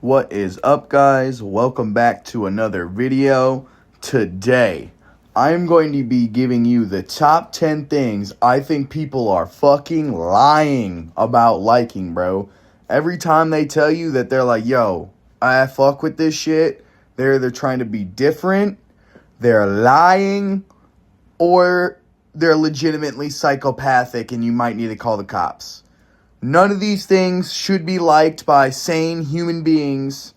What is up, guys? Welcome back to another video. Today, I'm going to be giving you the top 10 things I think people are fucking lying about liking, bro. Every time they tell you that they're like, yo, I fuck with this shit, they're trying to be different, they're lying, or they're legitimately psychopathic and you might need to call the cops. None of these things should be liked by sane human beings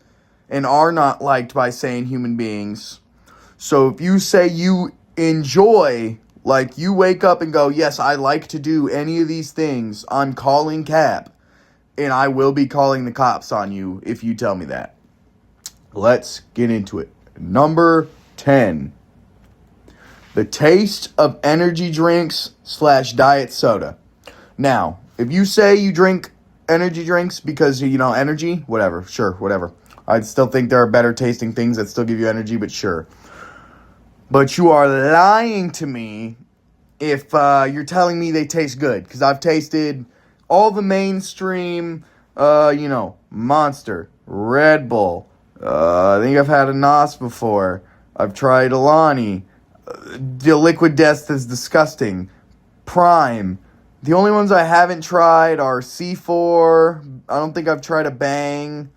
and are not liked by sane human beings. So if you say you enjoy, like you wake up and go, yes, I like to do any of these things, I'm calling cap. And I will be calling the cops on you if you tell me that. Let's get into it. Number 10. The taste of energy drinks / diet soda. Now, if you say you drink energy drinks because, energy, whatever, sure, whatever. I still think there are better tasting things that still give you energy, but sure. But you are lying to me if you're telling me they taste good. Because I've tasted all the mainstream, Monster, Red Bull. I think I've had a NOS before. I've tried Alani. The Liquid Death is disgusting. Prime. The only ones I haven't tried are C4. I don't think I've tried a Bang.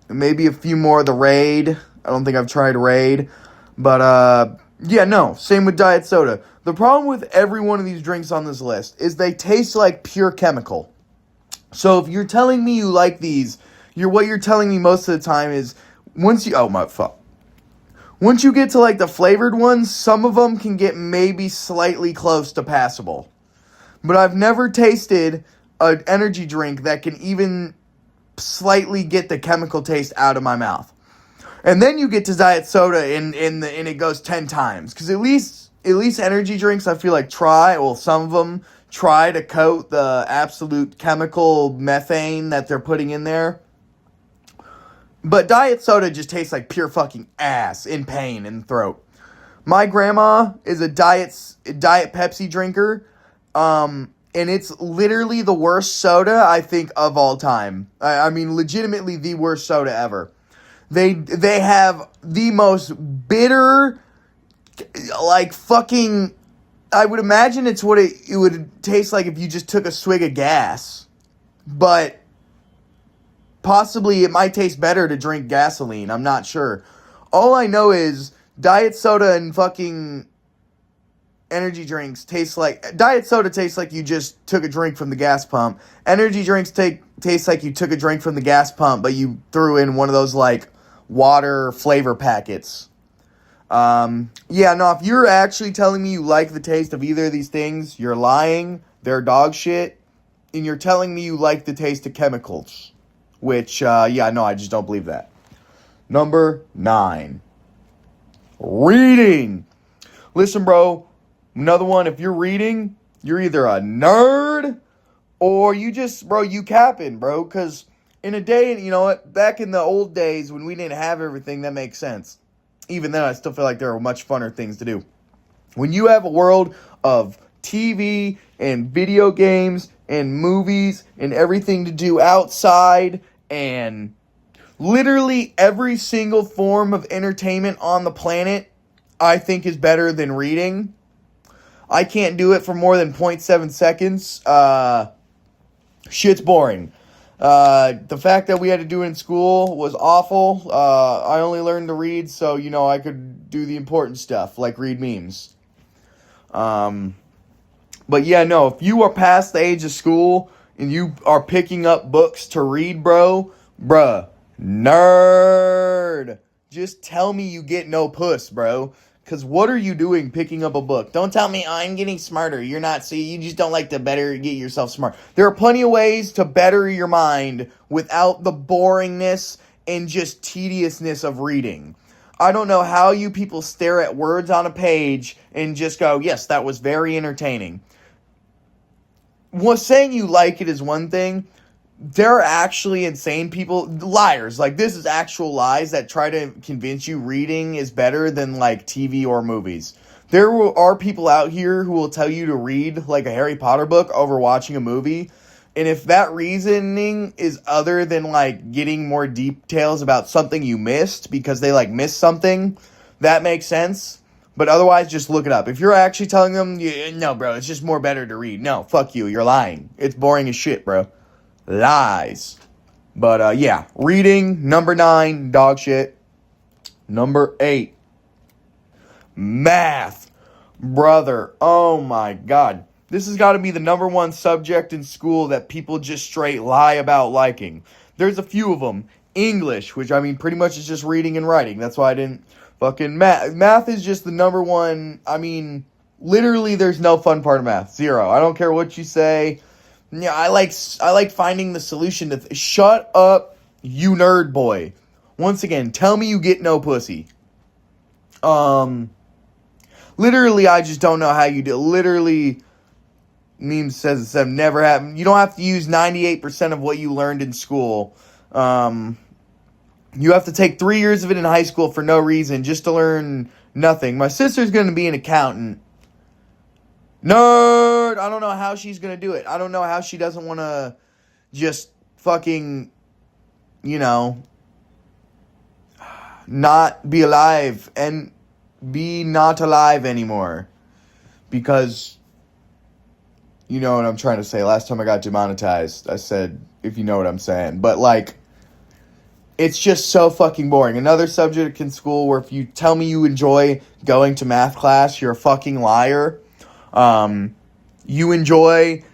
Maybe a few more of the Raid. I don't think I've tried Raid. But, same with diet soda. The problem with every one of these drinks on this list is they taste like pure chemical. So if you're telling me you like these, what you're telling me most of the time is once you get to like the flavored ones, some of them can get maybe slightly close to passable. But I've never tasted an energy drink that can even slightly get the chemical taste out of my mouth. And then you get to diet soda and it goes 10 times. Because at least energy drinks, I feel like some of them try to coat the absolute chemical methane that they're putting in there. But diet soda just tastes like pure fucking ass in pain in the throat. My grandma is a diet Pepsi drinker. And it's literally the worst soda, I think, of all time. I mean, legitimately the worst soda ever. They have the most bitter, like fucking, I would imagine it's what it would taste like if you just took a swig of gas. But possibly it might taste better to drink gasoline. I'm not sure. All I know is diet soda and fucking energy drinks diet soda tastes like you just took a drink from the gas pump. Energy drinks taste like you took a drink from the gas pump, but you threw in one of those like water flavor packets. If you're actually telling me you like the taste of either of these things, you're lying. They're dog shit. And you're telling me you like the taste of chemicals. Which, I just don't believe that. Number 9. Reading. Listen, bro. Another one, if you're reading, you're either a nerd or you capping, bro. Because in a day, you know what, back in the old days when we didn't have everything, that makes sense. Even then, I still feel like there are much funner things to do. When you have a world of TV and video games and movies and everything to do outside and literally every single form of entertainment on the planet, I think is better than reading. I can't do it for more than 0.7 seconds. Shit's boring. The fact that we had to do it in school was awful. I only learned to read so, I could do the important stuff, like read memes. If you are past the age of school and you are picking up books to read, bruh, nerd. Just tell me you get no puss, bro. Because what are you doing picking up a book? Don't tell me I'm getting smarter. You're not. See, you just don't like to get yourself smart. There are plenty of ways to better your mind without the boringness and just tediousness of reading. I don't know how you people stare at words on a page and just go, yes, that was very entertaining. Saying you like it is one thing. There are actually insane people, liars, like this is actual lies that try to convince you reading is better than like TV or movies. There are people out here who will tell you to read like a Harry Potter book over watching a movie. And if that reasoning is other than, like, getting more details about something you missed because they, like, missed something, that makes sense. But otherwise, just look it up. If you're actually telling them, no, bro, it's just more better to read. No, fuck you. You're lying. It's boring as shit, bro. Lies. But, yeah. Reading, number 9, dog shit. Number 8, math. Brother, oh my god. This has got to be the number 1 subject in school that people just straight lie about liking. There's a few of them. English, which, I mean, pretty much is just reading and writing. That's why I didn't fucking... Math is just the number 1. I mean, literally, there's no fun part of math. Zero. I don't care what you say. Yeah, I like finding the solution to... Shut up, you nerd boy. Once again, tell me you get no pussy. Literally, I just don't know how you do. Literally... Meme says it's never happened. You don't have to use 98% of what you learned in school. You have to take 3 years of it in high school for no reason, just to learn nothing. My sister's going to be an accountant. Nerd! I don't know how she's going to do it. I don't know how she doesn't want to just fucking, not be alive and be not alive anymore. Because... You know what I'm trying to say. Last time I got demonetized, I said, if you know what I'm saying. But, like, it's just so fucking boring. Another subject in school where if you tell me you enjoy going to math class, you're a fucking liar. You enjoy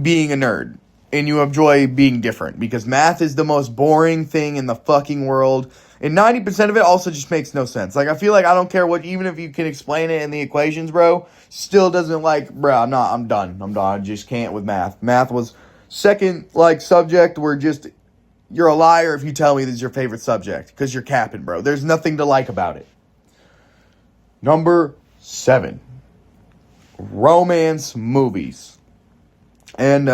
being a nerd. And you enjoy being different. Because math is the most boring thing in the fucking world. And 90% of it also just makes no sense. Like, I feel like I don't care what, even if you can explain it in the equations, bro, still doesn't, like, bro, I'm done. I just can't with math. Math was second, like, subject where just, you're a liar if you tell me this is your favorite subject. Because you're capping, bro. There's nothing to like about it. Number 7. Romance movies. And,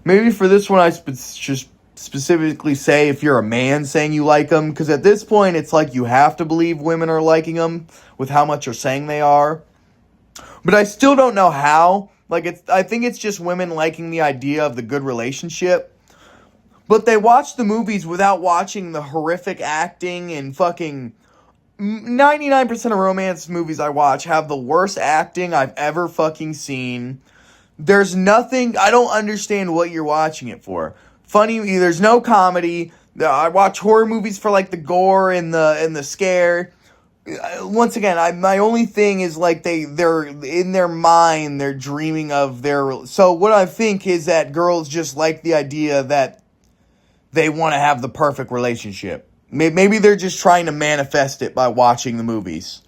maybe for this one, I just specifically say if you're a man saying you like them, because at this point it's like you have to believe women are liking them with how much you're saying they are. But I still don't know how. Like, I think it's just women liking the idea of the good relationship. But they watch the movies without watching the horrific acting and fucking... 99% of romance movies I watch have the worst acting I've ever fucking seen. There's nothing... I don't understand what you're watching it for. Funny, there's no comedy. I watch horror movies for, like, the gore and the scare. Once again, my only thing is, like, they're in their mind, they're dreaming of their... So what I think is that girls just like the idea that they want to have the perfect relationship. Maybe they're just trying to manifest it by watching the movies.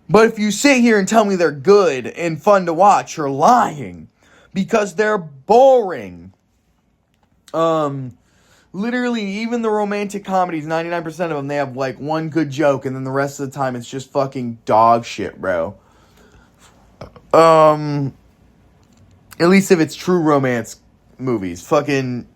But if you sit here and tell me they're good and fun to watch, you're lying. Because they're boring. Literally, even the romantic comedies, 99% of them, they have, like, one good joke, and then the rest of the time, it's just fucking dog shit, bro. At least if it's true romance movies. Fucking,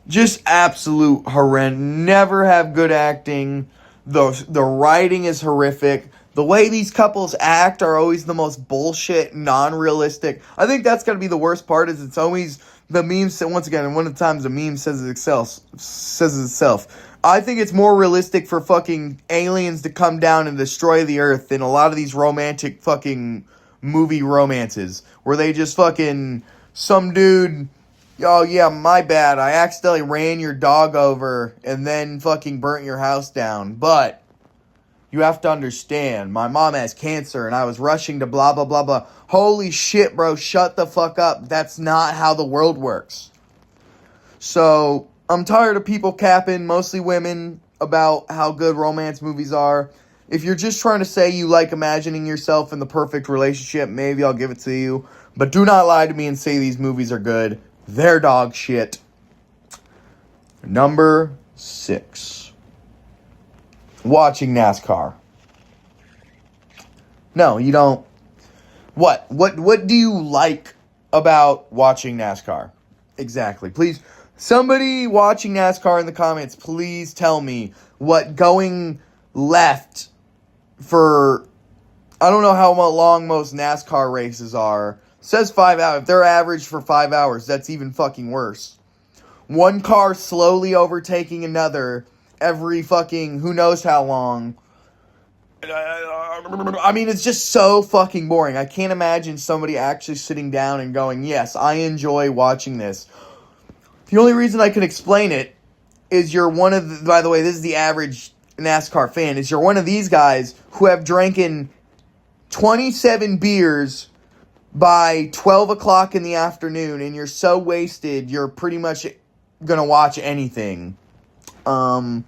just absolute horrendous. Never have good acting. The writing is horrific. The way these couples act are always the most bullshit, non-realistic. I think that's gotta be the worst part, is it's always... The meme said, once again, and one of the times the meme says it itself. I think it's more realistic for fucking aliens to come down and destroy the earth than a lot of these romantic fucking movie romances. Where they just fucking, some dude, oh yeah, my bad, I accidentally ran your dog over and then fucking burnt your house down. But, you have to understand, my mom has cancer and I was rushing to blah blah blah blah. Holy shit, bro, shut the fuck up. That's not how the world works. So, I'm tired of people capping, mostly women, about how good romance movies are. If you're just trying to say you like imagining yourself in the perfect relationship, maybe I'll give it to you. But do not lie to me and say these movies are good. They're dog shit. Number 6. Watching NASCAR. No, you don't. What do you like about watching NASCAR? Exactly. Please, somebody watching NASCAR in the comments, please tell me what going left for... I don't know how long most NASCAR races are. Says 5 hours. If they're average for 5 hours, that's even fucking worse. One car slowly overtaking another every fucking who knows how long. I mean, it's just so fucking boring. I can't imagine somebody actually sitting down and going, yes, I enjoy watching this. The only reason I can explain it is you're one of the, by the way, this is the average NASCAR fan, is you're one of these guys who have drinking 27 beers by 12 o'clock in the afternoon, and you're so wasted, you're pretty much gonna watch anything. Because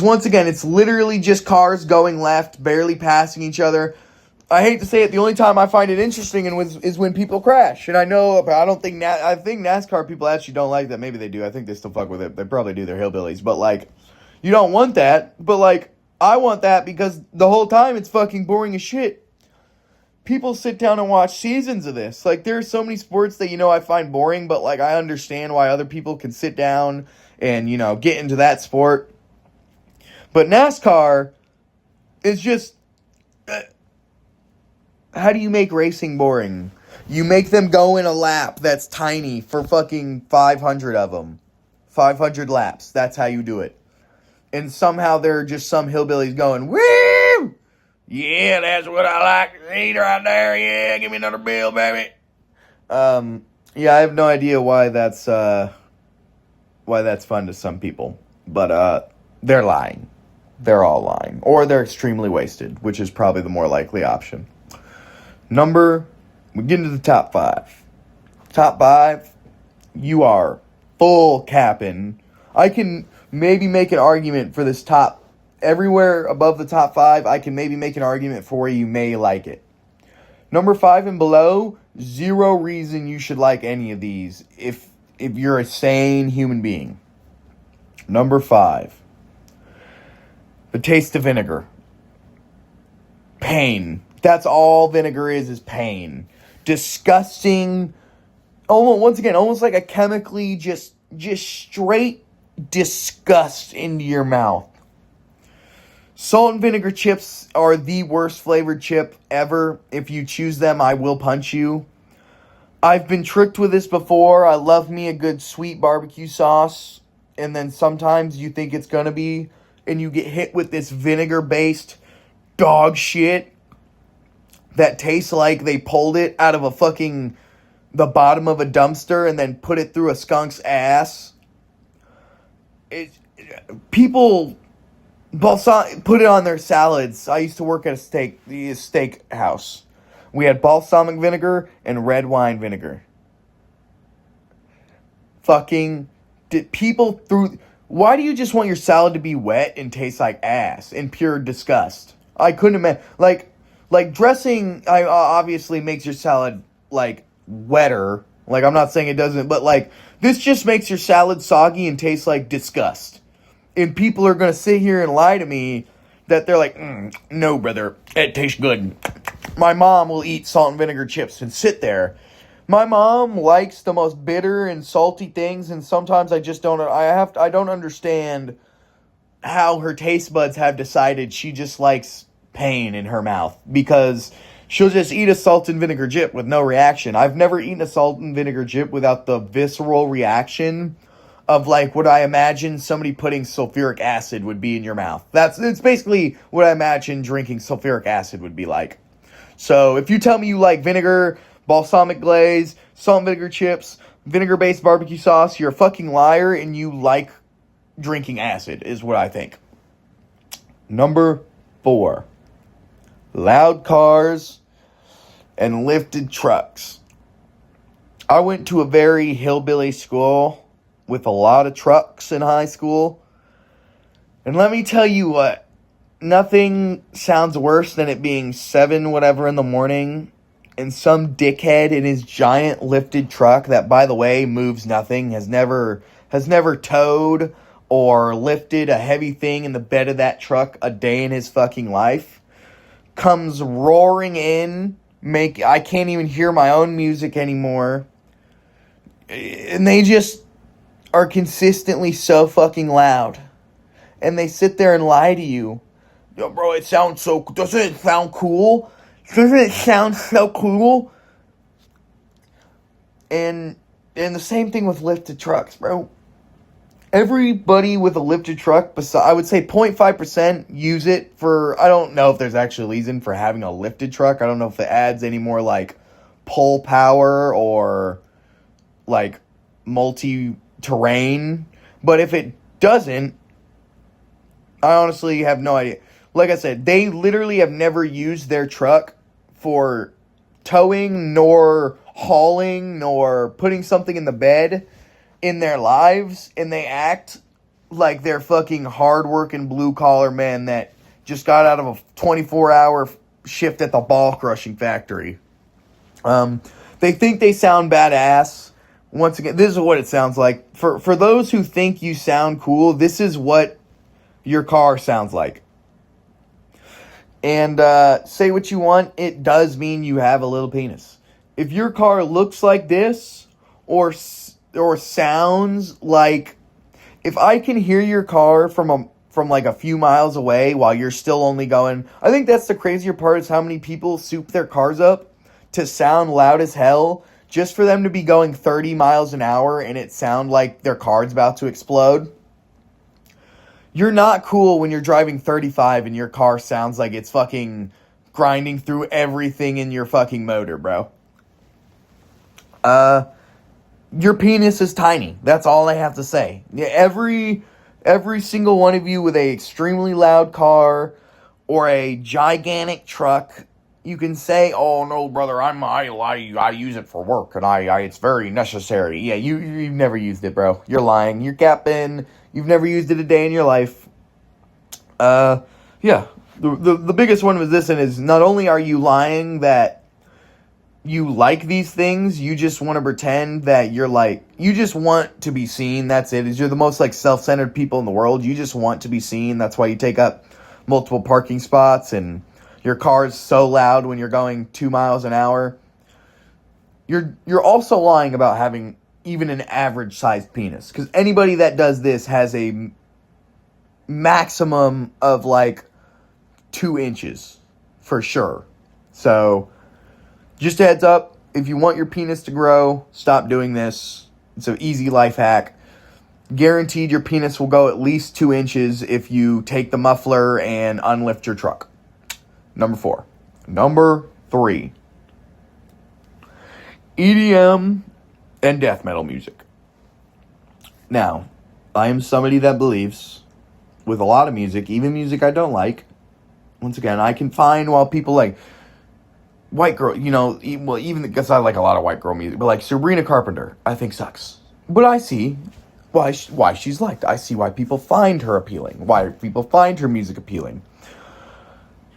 once again, it's literally just cars going left, barely passing each other. I hate to say it, the only time I find it interesting is when people crash. And I know, but I don't think, I think NASCAR people actually don't like that. Maybe they do. I think they still fuck with it. They probably do. They're hillbillies. But, like, you don't want that. But, like, I want that because the whole time it's fucking boring as shit. People sit down and watch seasons of this. Like, there are so many sports that, I find boring. But, like, I understand why other people can sit down and, get into that sport. But NASCAR is just... how do you make racing boring? You make them go in a lap that's tiny for fucking 500 of them. 500 laps. That's how you do it. And somehow there are just some hillbillies going, woo! Yeah, that's what I like to eat right there. Yeah, give me another bill, baby. Yeah, I have no idea why that's fun to some people. But they're lying. They're all lying. Or they're extremely wasted, which is probably the more likely option. We get into the top 5. Top 5, you are full capping. I can maybe make an argument for this top. Everywhere above the top 5, I can maybe make an argument for you may like it. Number 5 and below, zero reason you should like any of these if you're a sane human being. Number 5, the taste of vinegar. Pain. That's all vinegar is pain. Disgusting. Almost like a chemically just straight disgust into your mouth. Salt and vinegar chips are the worst flavored chip ever. If you choose them, I will punch you. I've been tricked with this before. I love me a good sweet barbecue sauce. And then sometimes you think it's going to be, and you get hit with this vinegar-based dog shit that tastes like they pulled it out of the bottom of a dumpster and then put it through a skunk's ass. People put it on their salads. I used to work at a steak house. We had balsamic vinegar and red wine vinegar. Why do you just want your salad to be wet and taste like ass in pure disgust? I couldn't imagine. Like dressing, obviously makes your salad, wetter. I'm not saying it doesn't, but, this just makes your salad soggy and taste like disgust. And people are going to sit here and lie to me that they're like, no, brother, it tastes good. My mom will eat salt and vinegar chips and sit there. My mom likes the most bitter and salty things, and sometimes I just don't, I don't understand how her taste buds have decided she just likes pain in her mouth, because she'll just eat a salt and vinegar chip with no reaction. I've never eaten a salt and vinegar chip without the visceral reaction of what I imagine somebody putting sulfuric acid would be in your mouth. It's basically what I imagine drinking sulfuric acid would be like. So if you tell me you like vinegar, balsamic glaze, salt and vinegar chips, vinegar-based barbecue sauce, you're a fucking liar and you like drinking acid, is what I think. Number 4. Loud cars and lifted trucks. I went to a very hillbilly school with a lot of trucks in high school. And let me tell you what, nothing sounds worse than it being 7 whatever in the morning and some dickhead in his giant lifted truck that, by the way, moves nothing, has never towed or lifted a heavy thing in the bed of that truck a day in his fucking life, comes roaring in, I can't even hear my own music anymore, and they just are consistently so fucking loud, and they sit there and lie to you. Yo, bro, doesn't it sound cool? Doesn't it sound so cool? And the same thing with lifted trucks, bro. Everybody with a lifted truck, I would say 0.5% use it for, I don't know if there's actually a reason for having a lifted truck. I don't know if it adds any more, like, pull power or, like, multi-terrain. But if it doesn't, I honestly have no idea. Like I said, they literally have never used their truck for towing, nor hauling, nor putting something in the bed in their lives, and they act like they're fucking hard-working blue-collar men that just got out of a 24-hour shift at the ball crushing factory. They think they sound badass. Once again, this is what it sounds like. For those who think you sound cool, this is what your car sounds like. And say what you want, it does mean you have a little penis. If your car looks like this, or sounds like, if I can hear your car from like a few miles away while you're still only going, I think that's the crazier part, is how many people soup their cars up to sound loud as hell just for them to be going 30 miles an hour and it sound like their car's about to explode. You're not cool when you're driving 35 and your car sounds like it's fucking grinding through everything in your fucking motor, bro. Your penis is tiny. That's all I have to say. Every single one of you with a extremely loud car or a gigantic truck, you can say, "Oh no, brother, I use it for work and it's very necessary." Yeah, you've never used it, bro. You're lying. You're capping. You've never used it a day in your life. Yeah. The biggest one with this is not only are you lying that you like these things, you just want to pretend that you just want to be seen. That's it. You're the most like self-centered people in the world. You just want to be seen. That's why you take up multiple parking spots and your car is so loud when you're going 2 miles an hour. You're also lying about having even an average sized penis, because anybody that does this has a maximum of like 2 inches for sure. So just a heads up, if you want your penis to grow, stop doing this. It's an easy life hack. Guaranteed your penis will go at least 2 inches if you take the muffler and unlift your truck. Number 4. Number 3. EDM and death metal music. Now, I am somebody that believes with a lot of music, even music I don't like, once again, I can find while people like white girl, even because I like a lot of white girl music, but like Sabrina Carpenter, I think sucks. But I see why she's liked. I see why people find her appealing. Why people find her music appealing.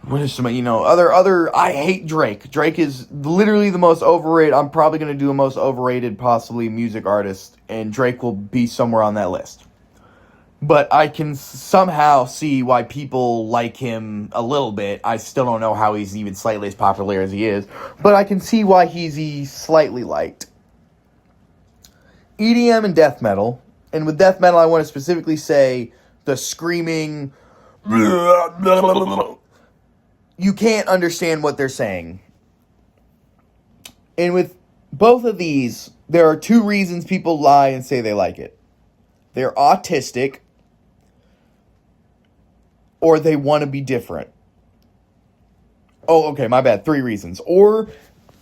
What is some, I hate Drake. Drake is literally the most overrated. I'm probably going to do a most overrated possibly music artist, and Drake will be somewhere on that list. But I can somehow see why people like him a little bit. I still don't know how he's even slightly as popular as he is, but I can see why he's slightly liked. EDM and death metal, and with death metal I want to specifically say the screaming, you can't understand what they're saying. And with both of these, there are 2 reasons people lie and say they like it. They're autistic, or they want to be different. Oh, okay, my bad. 3 reasons. Or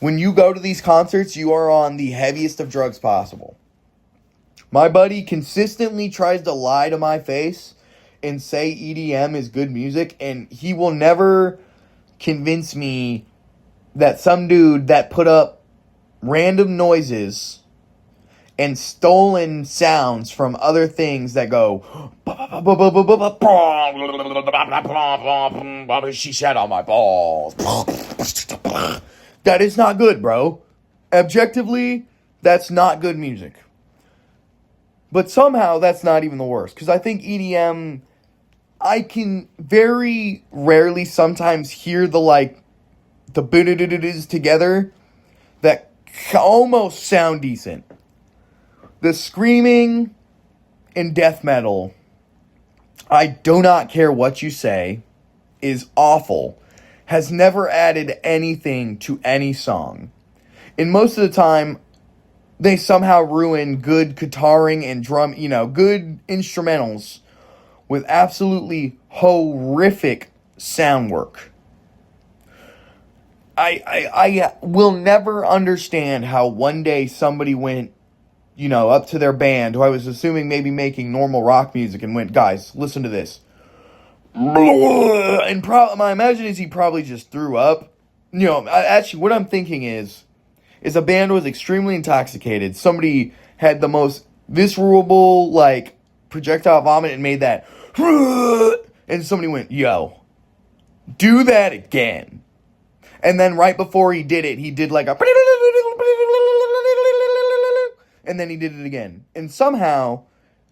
when you go to these concerts, you are on the heaviest of drugs possible. My buddy consistently tries to lie to my face and say EDM is good music, and he will never convince me that some dude that put up random noises and stolen sounds from other things that go, she sat on my balls. That is not good, bro. Objectively, that's not good music. But somehow that's not even the worst, because I think EDM, I can very rarely sometimes hear the boot-a-doo-doo-doos together that almost sound decent. The screaming in death metal, I do not care what you say, is awful. Has never added anything to any song. And most of the time, they somehow ruin good guitaring and drum, good instrumentals with absolutely horrific sound work. I will never understand how one day somebody went, up to their band, who I was assuming maybe making normal rock music, and went, guys, listen to this. And my imagination is he probably just threw up. Actually, what I'm thinking is a band was extremely intoxicated. Somebody had the most visceral, projectile vomit and made that. And somebody went, yo, do that again. And then right before he did it, he did like a... And then he did it again. And somehow,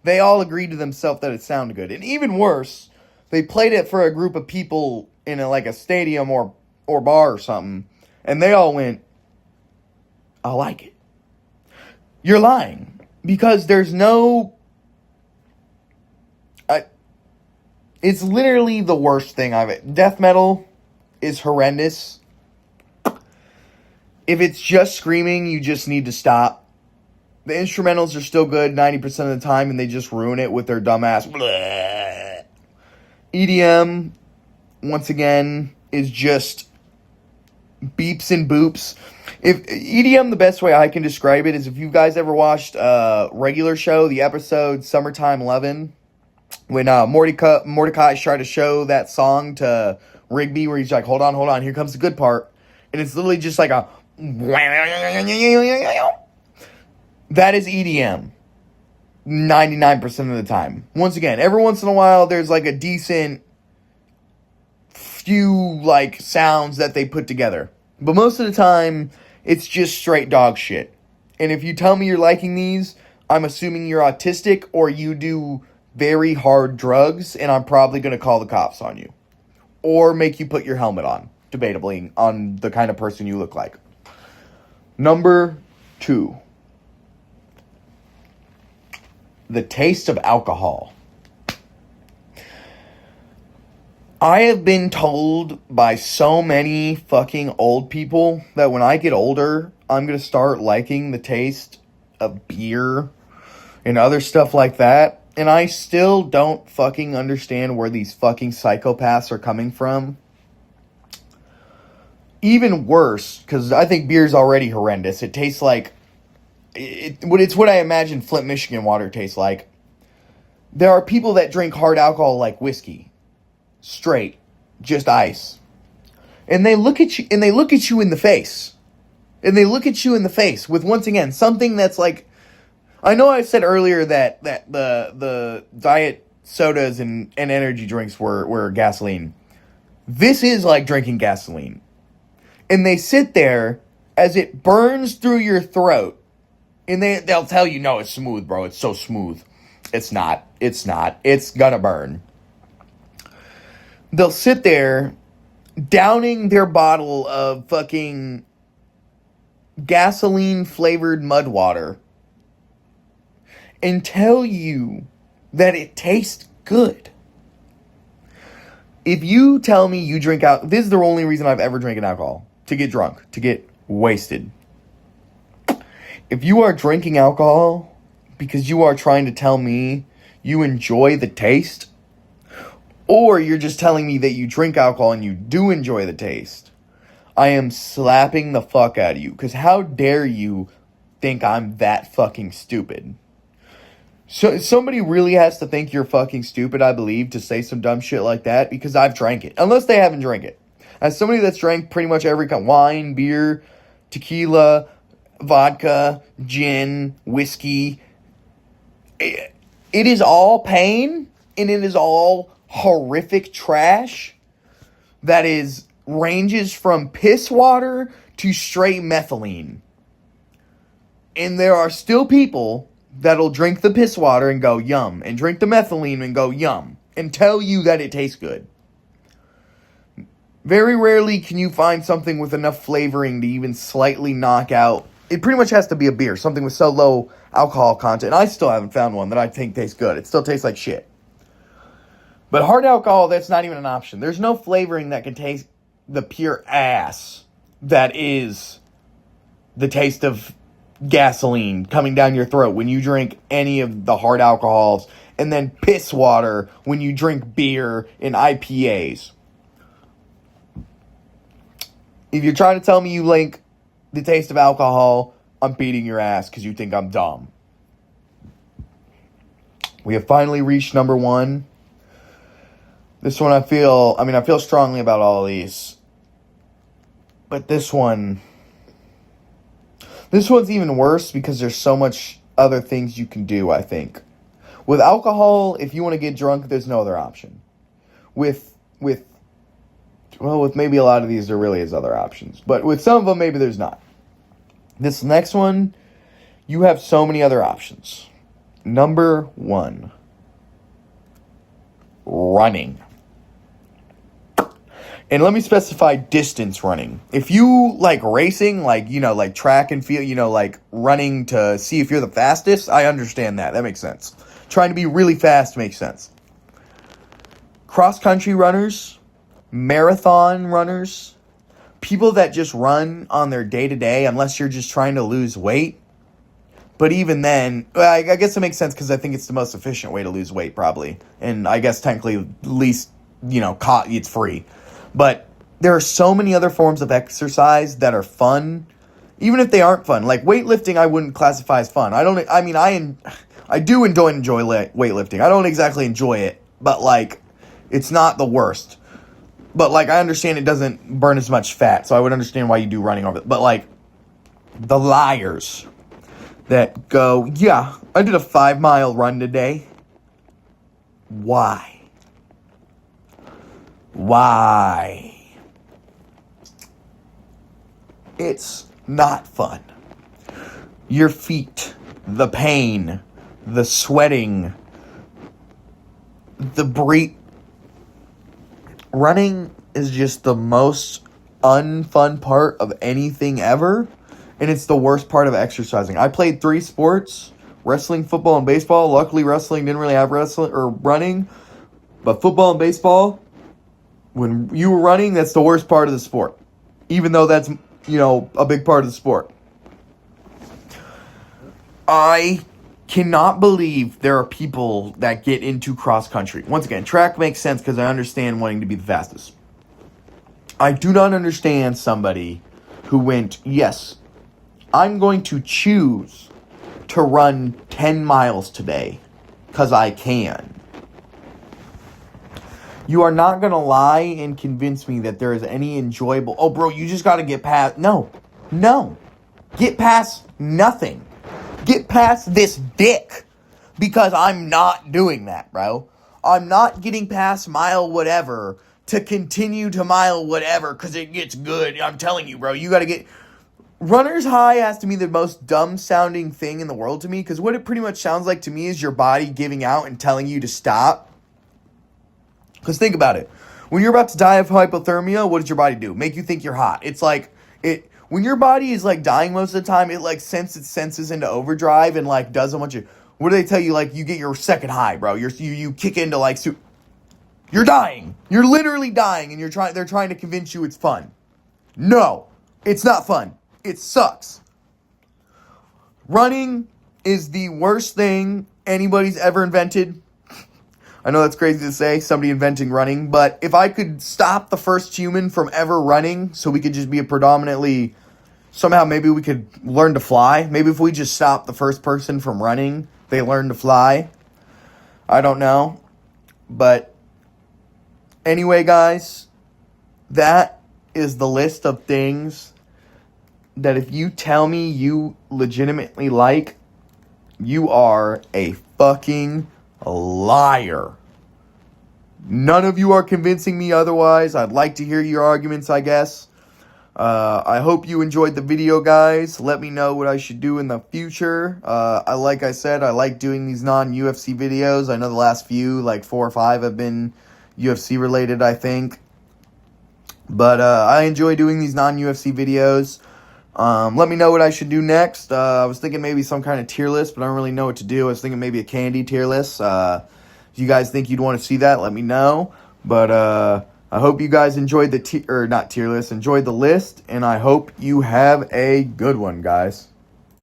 they all agreed to themselves that it sounded good. And even worse, they played it for a group of people in a stadium or bar or something. And they all went, I like it. You're lying. Because there's no... it's literally the worst thing death metal is horrendous. If it's just screaming, you just need to stop. The instrumentals are still good 90% of the time, and they just ruin it with their dumbass bleh. EDM, once again, is just beeps and boops. If EDM, the best way I can describe it is if you guys ever watched Regular Show, the episode Summertime Lovin', when Mordecai tried to show that song to Rigby, where he's like, hold on, here comes the good part. And it's literally just like a... That is EDM. 99% of the time. Once again, every once in a while, there's like a decent few sounds that they put together. But most of the time, it's just straight dog shit. And if you tell me you're liking these, I'm assuming you're autistic or you do very hard drugs, and I'm probably going to call the cops on you. Or make you put your helmet on, debatably, on the kind of person you look like. Number 2. The taste of alcohol. I have been told by so many fucking old people that when I get older, I'm going to start liking the taste of beer and other stuff like that. And I still don't fucking understand where these fucking psychopaths are coming from. Even worse, because I think beer's already horrendous. It tastes like... It's what I imagine Flint, Michigan water tastes like. There are people that drink hard alcohol like whiskey. Straight. Just ice. And they look at you in the face. And they look at you in the face with, once again, something that's like... I know I said earlier that the diet sodas and energy drinks were gasoline. This is like drinking gasoline. And they sit there as it burns through your throat. And they'll tell you, no, it's smooth, bro. It's so smooth. It's not. It's gonna burn. They'll sit there downing their bottle of fucking gasoline-flavored mud water and tell you that it tastes good. If you tell me you drink alcohol, this is the only reason I've ever drinking alcohol. To get drunk. To get wasted. If you are drinking alcohol because you are trying to tell me you enjoy the taste, or you're just telling me that you drink alcohol and you do enjoy the taste, I am slapping the fuck out of you. Because how dare you think I'm that fucking stupid? So somebody really has to think you're fucking stupid, I believe, to say some dumb shit like that, because I've drank it. Unless they haven't drank it. As somebody that's drank pretty much every kind, wine, beer, tequila, vodka, gin, whiskey, it is all pain, and it is all horrific trash that ranges from piss water to straight methylene. And there are still people that'll drink the piss water and go yum, and drink the methylene and go yum, and tell you that it tastes good. Very rarely can you find something with enough flavoring to even slightly knock out. It pretty much has to be a beer, something with so low alcohol content. I still haven't found one that I think tastes good. It still tastes like shit. But hard alcohol, that's not even an option. There's no flavoring that can taste the pure ass that is the taste of gasoline coming down your throat when you drink any of the hard alcohols, and then piss water when you drink beer and IPAs. If you're trying to tell me you link the taste of alcohol, I'm beating your ass because you think I'm dumb. We have finally reached number 1. This one I feel strongly about all of these. But this one's even worse because there's so much other things you can do, I think. With alcohol, if you want to get drunk, there's no other option. With maybe a lot of these, there really is other options. But with some of them, maybe there's not. This next one, you have so many other options. Number 1. Running. And let me specify distance running. If you like racing, like track and field, like running to see if you're the fastest, I understand that. That makes sense. Trying to be really fast makes sense. Cross-country runners, marathon runners, people that just run on their day-to-day, unless you're just trying to lose weight. But even then, I guess it makes sense because I think it's the most efficient way to lose weight, probably. And I guess technically, least, it's free. But there are so many other forms of exercise that are fun, even if they aren't fun. Like weightlifting, I wouldn't classify as fun. I do enjoy weightlifting. I don't exactly enjoy it, but like, it's not the worst. But like, I understand it doesn't burn as much fat, so I would understand why you do running over it. But like, the liars that go, yeah, I did a 5-mile run today. Why? It's not fun. Your feet, the pain, the sweating, the breath. Running is just the most unfun part of anything ever, and it's the worst part of exercising. I played 3 sports, wrestling, football, and baseball. Luckily, wrestling didn't really have running, but football and baseball, when you were running, that's the worst part of the sport. Even though that's, a big part of the sport. I cannot believe there are people that get into cross country. Once again, track makes sense because I understand wanting to be the fastest. I do not understand somebody who went, yes, I'm going to choose to run 10 miles today because I can. You are not going to lie and convince me that there is any enjoyable... Oh, bro, you just got to get past... No. Get past nothing. Get past this dick. Because I'm not doing that, bro. I'm not getting past mile whatever to continue to mile whatever because it gets good. I'm telling you, bro, you got to get... Runner's high has to be the most dumb-sounding thing in the world to me because what it pretty much sounds like to me is your body giving out and telling you to stop. Because think about it. When you're about to die of hypothermia, what does your body do? Make you think you're hot. It's like, when your body is like dying most of the time, it like sends its senses into overdrive and like does a bunch of, what do they tell you? Like you get your second high, bro. You kick into like, you're dying. You're literally dying and they're trying to convince you it's fun. No, it's not fun. It sucks. Running is the worst thing anybody's ever invented. I know that's crazy to say, somebody inventing running, but if I could stop the first human from ever running so we could just be somehow maybe we could learn to fly. Maybe if we just stop the first person from running, they learn to fly. I don't know. But anyway, guys, that is the list of things that if you tell me you legitimately like, you are a fucking liar. None of you are convincing me otherwise. I'd like to hear your arguments, I guess. I hope you enjoyed the video, guys. Let me know what I should do in the future. Like I said, I like doing these non-UFC videos. I know the last few, like 4 or 5, have been UFC related, I think. But I enjoy doing these non-UFC videos. Let me know what I should do next. I was thinking maybe some kind of tier list, but I don't really know what to do. I was thinking maybe a candy tier list. If you guys think you'd want to see that, let me know. But I hope you guys enjoyed enjoyed the list, and I hope you have a good one, guys.